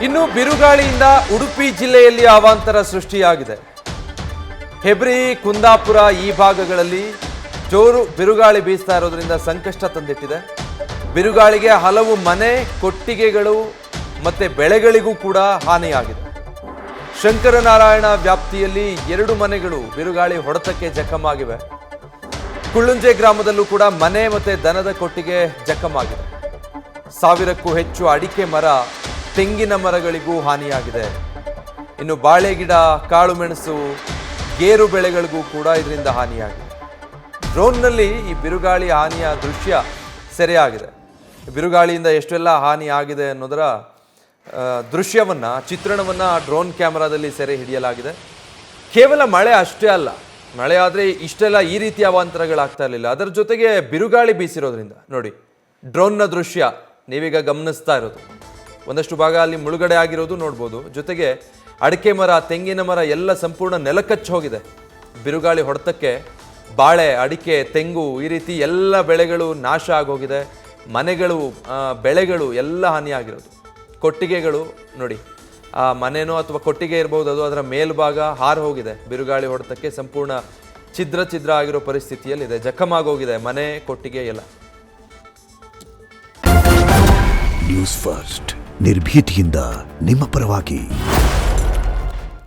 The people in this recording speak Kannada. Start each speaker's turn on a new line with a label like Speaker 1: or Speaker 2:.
Speaker 1: ಇನ್ನು ಬಿರುಗಾಳಿಯಿಂದ ಉಡುಪಿ ಜಿಲ್ಲೆಯಲ್ಲಿ ಅವಾಂತರ ಸೃಷ್ಟಿಯಾಗಿದೆ. ಹೆಬ್ರಿ, ಕುಂದಾಪುರ ಈ ಭಾಗಗಳಲ್ಲಿ ಜೋರು ಬಿರುಗಾಳಿ ಬೀಸ್ತಾ ಇರೋದ್ರಿಂದ ಸಂಕಷ್ಟ ತಂದಿಟ್ಟಿದೆ. ಬಿರುಗಾಳಿಗೆ ಹಲವು ಮನೆ, ಕೊಟ್ಟಿಗೆಗಳು ಮತ್ತೆ ಬೆಳೆಗಳಿಗೂ ಕೂಡ ಹಾನಿಯಾಗಿದೆ. ಶಂಕರನಾರಾಯಣ ವ್ಯಾಪ್ತಿಯಲ್ಲಿ 2 ಮನೆಗಳು ಬಿರುಗಾಳಿ ಹೊಡೆತಕ್ಕೆ ಜಖಮಾಗಿವೆ. ಕುಳ್ಳುಂಜೆ ಗ್ರಾಮದಲ್ಲೂ ಕೂಡ ಮನೆ ಮತ್ತೆ ದನದ ಕೊಟ್ಟಿಗೆ ಜಖಮಾಗಿದೆ. 1000ಕ್ಕೂ ಹೆಚ್ಚು ಅಡಿಕೆ ಮರ, ತೆಂಗಿನ ಮರಗಳಿಗೂ ಹಾನಿಯಾಗಿದೆ. ಇನ್ನು ಬಾಳೆ ಗಿಡ, ಕಾಳು ಮೆಣಸು, ಗೇರು ಬೆಳೆಗಳಿಗೂ ಕೂಡ ಇದರಿಂದ ಹಾನಿಯಾಗಿದೆ. ಡ್ರೋನ್ನಲ್ಲಿ ಈ ಬಿರುಗಾಳಿ ಹಾನಿಯ ದೃಶ್ಯ ಸೆರೆಯಾಗಿದೆ. ಬಿರುಗಾಳಿಯಿಂದ ಎಷ್ಟೆಲ್ಲ ಹಾನಿ ಆಗಿದೆ ಅನ್ನೋದರ ದೃಶ್ಯವನ್ನ, ಚಿತ್ರಣವನ್ನ ಡ್ರೋನ್ ಕ್ಯಾಮೆರಾದಲ್ಲಿ ಸೆರೆ ಹಿಡಿಯಲಾಗಿದೆ. ಕೇವಲ ಮಳೆ ಅಷ್ಟೇ ಅಲ್ಲ, ಮಳೆ ಆದರೆ ಇಷ್ಟೆಲ್ಲ ಈ ರೀತಿಯ ಅವಾಂತರಗಳಾಗ್ತಾ ಇರಲಿಲ್ಲ. ಅದರ ಜೊತೆಗೆ ಬಿರುಗಾಳಿ ಬೀಸಿರೋದ್ರಿಂದ ನೋಡಿ, ಡ್ರೋನ್ನ ದೃಶ್ಯ ನೀವೀಗ ಗಮನಿಸ್ತಾ ಇರೋದು, ಒಂದಷ್ಟು ಭಾಗ ಅಲ್ಲಿ ಮುಳುಗಡೆ ಆಗಿರೋದು ನೋಡ್ಬೋದು. ಜೊತೆಗೆ ಅಡಿಕೆ ಮರ, ತೆಂಗಿನ ಮರ ಎಲ್ಲ ಸಂಪೂರ್ಣ ನೆಲಕಚ್ಚಿ ಹೋಗಿದೆ. ಬಿರುಗಾಳಿ ಹೊಡೆತಕ್ಕೆ ಬಾಳೆ, ಅಡಿಕೆ, ತೆಂಗು ಈ ರೀತಿ ಎಲ್ಲ ಬೆಳೆಗಳು ನಾಶ ಆಗೋಗಿದೆ. ಮನೆಗಳು, ಬೆಳೆಗಳು ಎಲ್ಲ ಹಾನಿಯಾಗಿರೋದು. ಕೊಟ್ಟಿಗೆಗಳು ನೋಡಿ, ಆ ಮನೆನೋ ಅಥವಾ ಕೊಟ್ಟಿಗೆ ಇರ್ಬೋದು, ಅದು ಅದರ ಮೇಲ್ಭಾಗ ಹಾರು ಹೋಗಿದೆ. ಬಿರುಗಾಳಿ ಹೊಡೆತಕ್ಕೆ ಸಂಪೂರ್ಣ ಛಿದ್ರ ಆಗಿರೋ ಪರಿಸ್ಥಿತಿಯಲ್ಲಿದೆ. ಜಖಮಾಗೋಗಿದೆ ಮನೆ, ಕೊಟ್ಟಿಗೆ ಎಲ್ಲ.
Speaker 2: ನ್ಯೂಸ್ ಫಸ್ಟ್, ನಿರ್ಭೀತಿಯಿಂದ ನಿಮ್ಮ ಪರವಾಗಿ.